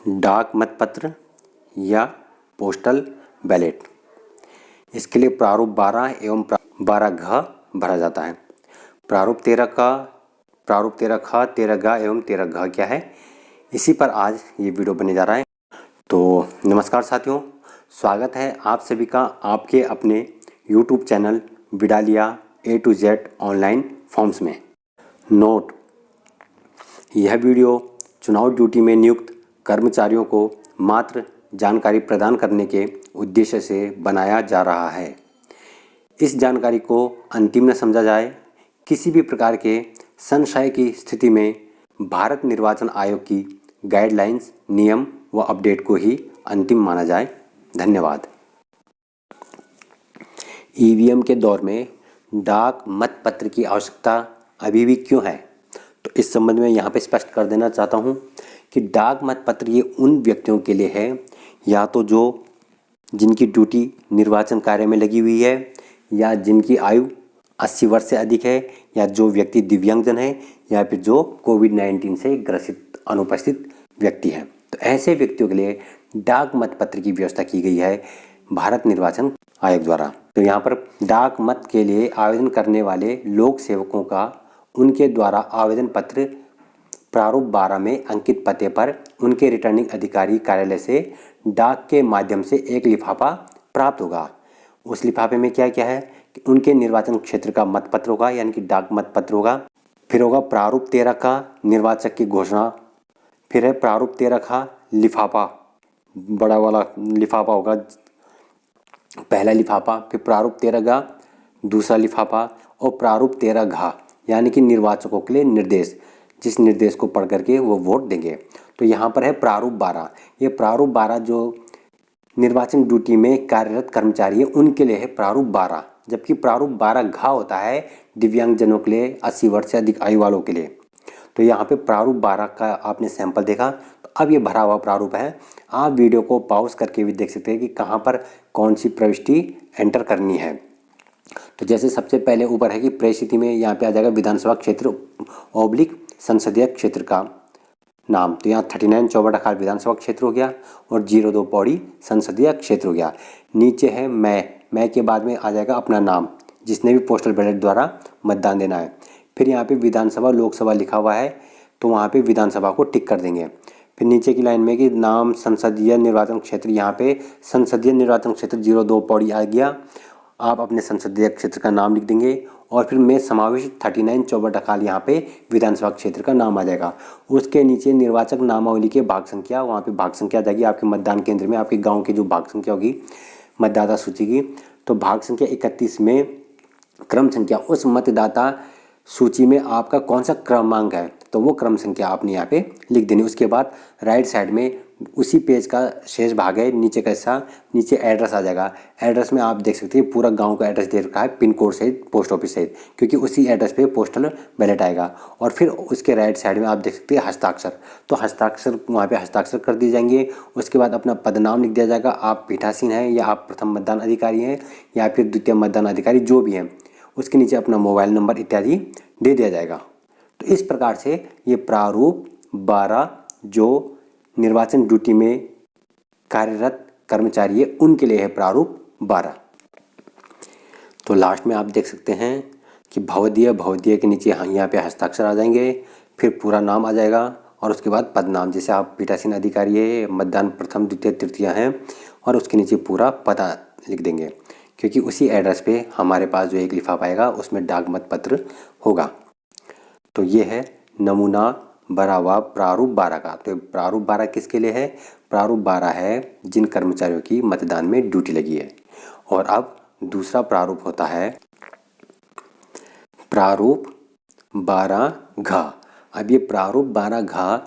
डाक मतपत्र या पोस्टल बैलेट। इसके लिए प्रारूप 12 एवं 12 घ भरा जाता है। प्रारूप 13 ख, 13 ग एवं 13 घ क्या है, इसी पर आज ये वीडियो बनने जा रहा है। तो नमस्कार साथियों, स्वागत है आप सभी का आपके अपने YouTube चैनल विडालिया A to Z online forms में। नोट: यह वीडियो चुनाव ड्यूटी में नियुक्त कर्मचारियों को मात्र जानकारी प्रदान करने के उद्देश्य से बनाया जा रहा है। इस जानकारी को अंतिम न समझा जाए। किसी भी प्रकार के संशय की स्थिति में भारत निर्वाचन आयोग की गाइडलाइंस, नियम व अपडेट को ही अंतिम माना जाए। धन्यवाद। ईवीएम के दौर में डाक मतपत्र की आवश्यकता अभी भी क्यों है, तो इस संबंध में यहाँ पे स्पष्ट कर देना चाहता हूँ कि डाक मतपत्र ये उन व्यक्तियों के लिए है, या तो जिनकी ड्यूटी निर्वाचन कार्य में लगी हुई है, या जिनकी आयु 80 वर्ष से अधिक है, या जो व्यक्ति दिव्यांगजन है, या फिर जो कोविड-19 से ग्रसित अनुपस्थित व्यक्ति हैं। तो ऐसे व्यक्तियों के लिए डाक मतपत्र की व्यवस्था की गई है भारत निर्वाचन आयोग द्वारा। तो यहाँ पर डाक मत के लिए आवेदन करने वाले लोक सेवकों का उनके द्वारा आवेदन पत्र प्रारूप 12 में अंकित पते पर उनके रिटर्निंग अधिकारी कार्यालय से डाक के माध्यम से एक लिफाफा प्राप्त होगा। उस लिफाफे में क्या क्या है कि उनके निर्वाचन क्षेत्र का मतपत्र होगा, यानी कि डाक मतपत्र होगा। फिर होगा प्रारूप 13 का निर्वाचक की घोषणा। फिर है प्रारूप 13 का लिफाफा, बड़ा वाला लिफाफा होगा, पहला लिफाफा। फिर प्रारूप 13 का दूसरा लिफाफा, और प्रारूप 13 घ यानी कि निर्वाचकों के लिए निर्देश, जिस निर्देश को पढ़ करके वो वोट देंगे। तो यहाँ पर है प्रारूप 12। ये प्रारूप 12 जो निर्वाचन ड्यूटी में कार्यरत कर्मचारी है उनके लिए है प्रारूप 12, जबकि प्रारूप 12 घ होता है दिव्यांगजनों के लिए, 80 वर्ष से अधिक आयु वालों के लिए। तो यहाँ पे प्रारूप 12 का आपने सैंपल देखा। तो अब ये भरा हुआ प्रारूप है। आप वीडियो को पॉज करके भी देख सकते हैं कि कहाँ पर कौन सी प्रविष्टि एंटर करनी है। तो जैसे सबसे पहले ऊपर है कि परिस्थिति में यहाँ पे आ जाएगा विधानसभा क्षेत्र / संसदीय क्षेत्र का नाम। तो यहाँ 39 चौबट विधानसभा क्षेत्र हो गया और 02 पौड़ी संसदीय क्षेत्र हो गया। नीचे है मैं के बाद में आ जाएगा अपना नाम, जिसने भी पोस्टल बैलेट द्वारा मतदान देना है। फिर यहाँ पे विधानसभा लोकसभा लिखा हुआ है, तो वहाँ पे विधानसभा को टिक कर देंगे। फिर नीचे की लाइन में कि नाम संसदीय निर्वाचन क्षेत्र, यहाँ पे संसदीय निर्वाचन क्षेत्र 02 पौड़ी आ गया। आप अपने संसदीय क्षेत्र का नाम लिख देंगे और फिर में समावेश 39 चौबट यहाँ पे विधानसभा क्षेत्र का नाम आ जाएगा। उसके नीचे निर्वाचक नामावली के भाग संख्या, वहाँ पे भाग संख्या आ जाएगी आपके मतदान केंद्र में, आपके गांव की जो भाग संख्या होगी मतदाता सूची की। तो भाग संख्या 31 में क्रम संख्या, उस मतदाता सूची में आपका कौन सा क्रमांक है, तो वो क्रम संख्या आपने यहाँ पे लिख देनी। उसके बाद राइट साइड में उसी पेज का शेष भाग है, नीचे का हिस्सा, नीचे एड्रेस आ जाएगा। एड्रेस में आप देख सकते हैं पूरा गांव का एड्रेस दे रखा है, पिन कोड सहित, पोस्ट ऑफिस सहित, क्योंकि उसी एड्रेस पे पोस्टल बैलेट आएगा। और फिर उसके राइट साइड में आप देख सकते हैं हस्ताक्षर, तो हस्ताक्षर वहाँ पे हस्ताक्षर कर दिए जाएंगे। उसके बाद अपना पदनाम लिख दिया जाएगा, आप पीठासीन हैं या आप प्रथम मतदान अधिकारी हैं या फिर द्वितीय मतदान अधिकारी जो भी हैं। उसके नीचे अपना मोबाइल नंबर इत्यादि दे दिया जाएगा। तो इस प्रकार से ये प्रारूप 12 जो निर्वाचन ड्यूटी में कार्यरत कर्मचारी है उनके लिए है प्रारूप 12। तो लास्ट में आप देख सकते हैं कि भवदीय के नीचे यहाँ पे हस्ताक्षर आ जाएंगे, फिर पूरा नाम आ जाएगा और उसके बाद पदनाम, जैसे आप पीठासीन अधिकारी है, मतदान प्रथम द्वितीय तृतीय हैं, और उसके नीचे पूरा पता लिख देंगे, क्योंकि उसी एड्रेस पे हमारे पास जो एक लिफाफा आएगा उसमें डाक मतपत्र होगा। तो ये है नमूना भरा हुआ प्रारूप 12 का। तो प्रारूप 12 किसके लिए है? प्रारूप 12 है जिन कर्मचारियों की मतदान में ड्यूटी लगी है। और अब दूसरा प्रारूप होता है प्रारूप 12 घ। अब ये प्रारूप 12 घ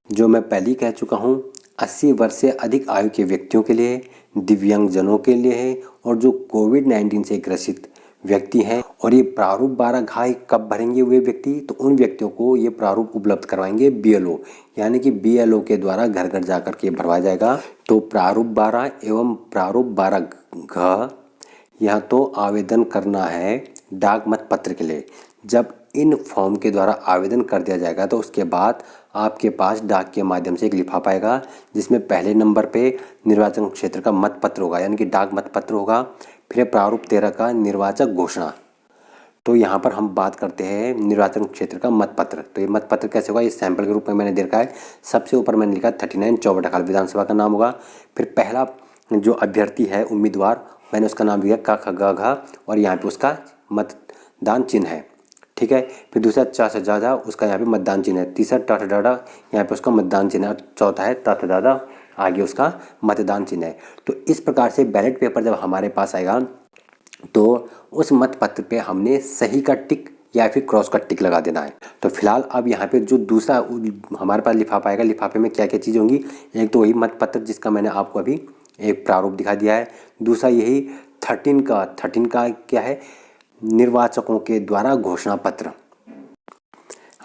जो मैं पहले ही कह चुका हूँ, 80 वर्ष से अधिक आयु के व्यक्तियों के लिए, दिव्यांगजनों के लिए है, और जो कोविड-19 से ग्रसित व्यक्ति हैं। और ये प्रारूप 12 घ कब भरेंगे वे व्यक्ति? तो उन व्यक्तियों को ये प्रारूप उपलब्ध करवाएंगे BLO, यानी कि BLO के द्वारा घर घर जा कर के भरवाया जाएगा। तो प्रारूप 12 एवं प्रारूप 12 घ यहाँ तो आवेदन करना है डाक मतपत्र के लिए। जब इन फॉर्म के द्वारा आवेदन कर दिया जाएगा तो उसके बाद आपके पास डाक के माध्यम से एक लिफाफा आएगा जिसमें पहले नंबर पे निर्वाचन क्षेत्र का मतपत्र होगा, यानी कि डाक मतपत्र होगा। फिर प्रारूप 13 का निर्वाचक घोषणा। तो यहाँ पर हम बात करते हैं निर्वाचन क्षेत्र का मतपत्र। तो ये मतपत्र कैसे होगा, ये सैंपल के रूप में मैंने दे रखा है। सबसे ऊपर मैंने लिखा 39 चौबटाखाल विधानसभा का नाम होगा। फिर पहला जो अभ्यर्थी है उम्मीदवार, मैंने उसका नाम लिया क ख ग घ और यहाँ पे उसका मतदान चिन्ह है, ठीक है। फिर दूसरा च छ ज झ, उसका यहाँ पे मतदान चिन्ह है। तीसरा ट ठ ड ढ, यहाँ पे उसका मतदान चिन्ह है। चौथा है त थ द ध, आगे उसका मतदान चिन्ह है। तो इस प्रकार से बैलेट पेपर जब हमारे पास आएगा तो उस मतपत्र पे हमने सही का टिक या फिर क्रॉस का टिक लगा देना है। तो फिलहाल अब यहाँ पे जो दूसरा हमारे पास लिफाफा आएगा, लिफाफे में क्या क्या चीज़ होंगी, एक तो वही मतपत्र जिसका मैंने आपको अभी एक प्रारूप दिखा दिया है। दूसरा यही 13 का क्या है, निर्वाचकों के द्वारा घोषणा पत्र।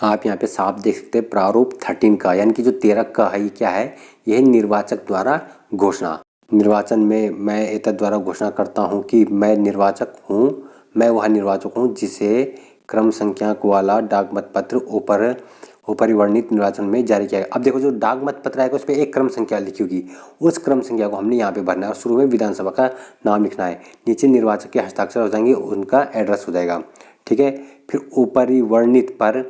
आप यहाँ पे साफ देख सकते हैं प्रारूप 13 का, यानी कि जो 13 का है ये क्या है, यह निर्वाचक द्वारा घोषणा। निर्वाचन में मैं एतद द्वारा घोषणा करता हूँ कि मैं निर्वाचक हूँ, मैं वह निर्वाचक हूँ जिसे क्रम संख्याक वाला डाक मतपत्र ऊपरी वर्णित निर्वाचन में जारी किया गया। अब देखो जो डाक मतपत्र आएगा उस पर एक क्रम संख्या लिखी होगी, उस क्रम संख्या को हमने यहाँ पे भरना है और शुरू में विधानसभा का नाम लिखना है, नीचे निर्वाचक के हस्ताक्षर हो जाएंगे, उनका एड्रेस हो जाएगा, ठीक है। फिर ऊपरी वर्णित पर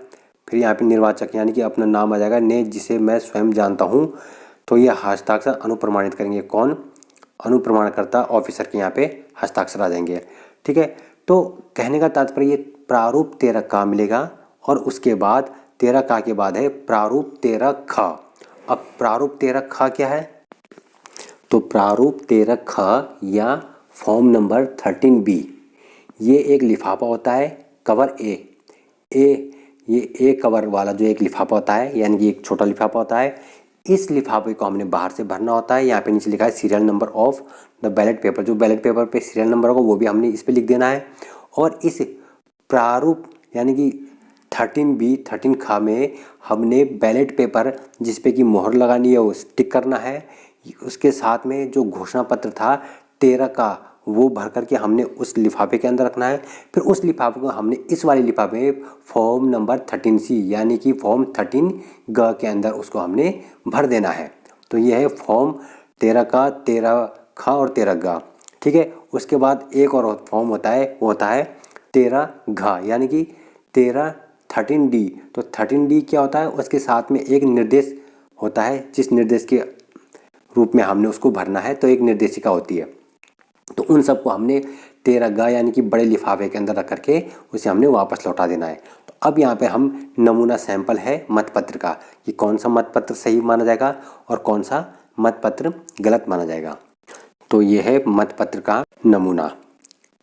फिर यहाँ पे निर्वाचक यानी कि अपना नाम आ जाएगा, ने जिसे मैं स्वयं जानता हूँ। तो ये हस्ताक्षर अनुप्रमाणित करेंगे, कौन, अनुप्रमाणकर्ता ऑफिसर के यहाँ पे हस्ताक्षर आ जाएंगे, ठीक है। तो कहने का तात्पर्य ये प्रारूप 13 का मिलेगा और उसके बाद 13 का के बाद है प्रारूप 13 ख। अब प्रारूप 13 ख क्या है, तो प्रारूप 13 ख या फॉर्म नंबर 13B, ये एक लिफाफा होता है कवर ये ए कवर वाला जो एक लिफाफा होता है, यानी कि एक छोटा लिफाफा होता है। इस लिफाफे को हमने बाहर से भरना होता है। यहाँ पे नीचे लिखा है serial number of the ballot paper, जो बैलेट पेपर पे सीरियल नंबर होगा वो भी हमने इस पे लिख देना है। और इस प्रारूप यानी कि 13 ख में हमने बैलेट पेपर जिस पे कि मोहर लगानी है वो टिक करना है। उसके साथ में जो घोषणा पत्र था 13 का वो भर करके हमने उस लिफाफे के अंदर रखना है। फिर उस लिफाफे को हमने इस वाले लिफाफे में फॉर्म नंबर 13C यानी कि फॉर्म 13 ग के अंदर उसको हमने भर देना है। तो ये है फॉर्म 13 का, 13 ख और 13 ग, ठीक है। उसके बाद एक और फॉर्म होता है, वो होता है 13 घ यानी कि 13D। तो 13D क्या होता है, उसके साथ में एक निर्देश होता है जिस निर्देश के रूप में हमने उसको भरना है, तो एक निर्देशिका होती है। तो उन सबको हमने 13 ग यानी कि बड़े लिफाफे के अंदर रख करके उसे हमने वापस लौटा देना है। तो अब यहाँ पे हम नमूना सैंपल है मतपत्र का कि कौन सा मतपत्र सही माना जाएगा और कौन सा मतपत्र गलत माना जाएगा। तो ये है मतपत्र का नमूना,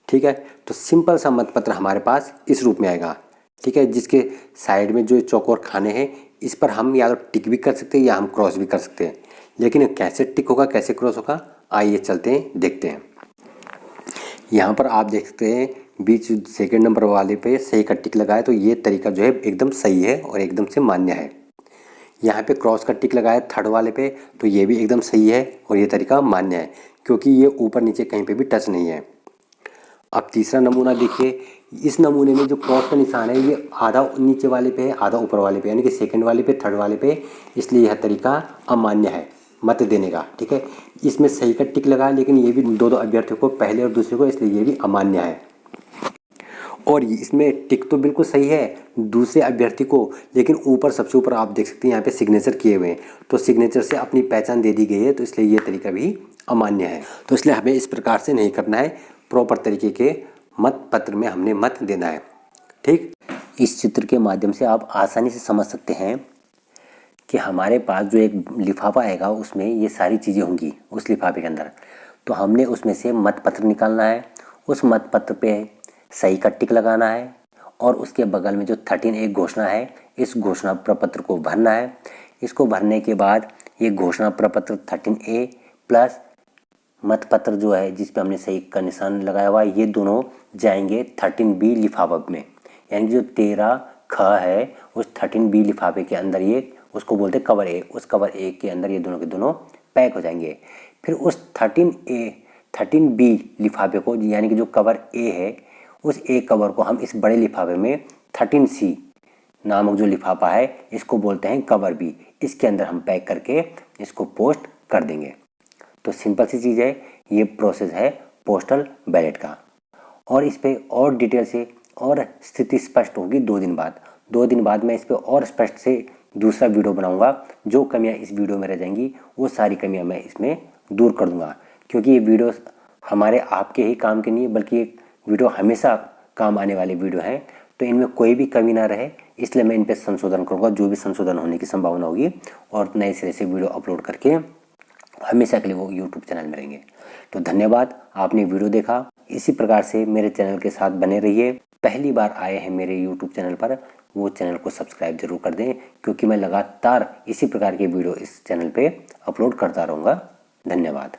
ठीक है। तो सिंपल सा मतपत्र हमारे पास इस रूप में आएगा, ठीक है, जिसके साइड में जो चौकोर खाने हैं इस पर हम या तो टिक भी कर सकते हैं या हम क्रॉस भी कर सकते हैं। लेकिन कैसे टिक होगा कैसे क्रॉस होगा, आइए चलते हैं देखते हैं। यहाँ पर आप देख सकते हैं बीच सेकंड नंबर वाले पे सही का टिक लगाए, तो ये तरीका जो है एकदम सही है और एकदम से मान्य है। यहाँ पे क्रॉस का टिक लगाया थर्ड वाले पे, तो ये भी एकदम सही है और ये तरीका मान्य है क्योंकि ये ऊपर नीचे कहीं पे भी टच नहीं है। अब तीसरा नमूना देखिए, इस नमूने में जो क्रॉस का निशान है ये आधा नीचे वाले पे है आधा ऊपर वाले पे, यानी कि सेकंड वाले पे थर्ड वाले पे, इसलिए यह तरीका अमान्य है मत देने का, ठीक है। इसमें सही का टिक लगा लेकिन ये भी दो अभ्यर्थियों को, पहले और दूसरे को, इसलिए ये भी अमान्य है। और इसमें टिक तो बिल्कुल सही है दूसरे अभ्यर्थी को, लेकिन ऊपर सबसे ऊपर आप देख सकते हैं यहाँ पे सिग्नेचर किए हुए हैं, तो सिग्नेचर से अपनी पहचान दे दी गई है, तो इसलिए ये तरीका भी अमान्य है। तो इसलिए हमें इस प्रकार से नहीं करना है, प्रॉपर तरीके के मत पत्र में हमने मत देना है, ठीक। इस चित्र के माध्यम से आप आसानी से समझ सकते हैं कि हमारे पास जो एक लिफाफा आएगा उसमें ये सारी चीज़ें होंगी उस लिफाफे के अंदर। तो हमने उसमें से मतपत्र निकालना है, उस मतपत्र पे सही का टिक लगाना है और उसके बगल में जो 13A घोषणा है इस घोषणा प्रपत्र को भरना है। इसको भरने के बाद ये घोषणा प्रपत्र 13A प्लस मतपत्र जो है जिस पे हमने सही का निशान लगाया हुआ है, ये दोनों जाएंगे 13B लिफाफे में, यानी जो 13 ख है उस 13B लिफाफे के अंदर ये उसको बोलते हैं कवर ए, उस कवर ए के अंदर ये दोनों के दोनों पैक हो जाएंगे। फिर उस 13B लिफाफे को यानी कि जो कवर ए है उस ए कवर को हम इस बड़े लिफाफे में 13C नामक जो लिफाफा है इसको बोलते हैं कवर भी। इसके अंदर हम पैक करके इसको पोस्ट कर देंगे। तो सिंपल सी चीज़ है, ये प्रोसेस है पोस्टल बैलेट का। और इस पर और डिटेल से और स्थिति स्पष्ट होगी 2 दिन बाद। 2 दिन बाद मैं इस पर और स्पष्ट से दूसरा वीडियो बनाऊंगा। जो कमियां इस वीडियो में रह जाएंगी वो सारी कमियां मैं इसमें दूर कर दूंगा, क्योंकि ये वीडियो हमारे आपके ही काम के नहीं है, बल्कि एक वीडियो हमेशा काम आने वाले वीडियो हैं। तो इनमें कोई भी कमी ना रहे, इसलिए मैं इन पर संशोधन करूँगा, जो भी संशोधन होने की संभावना होगी, और नए सिरे से वीडियो अपलोड करके हमेशा के लिए वो यूट्यूब चैनल में रहेंगे। तो धन्यवाद, आपने वीडियो देखा। इसी प्रकार से मेरे चैनल के साथ बने रहिए। पहली बार आए हैं मेरे यूट्यूब चैनल पर, वो चैनल को सब्सक्राइब जरूर कर दें, क्योंकि मैं लगातार इसी प्रकार के वीडियो इस चैनल पे अपलोड करता रहूँगा। धन्यवाद।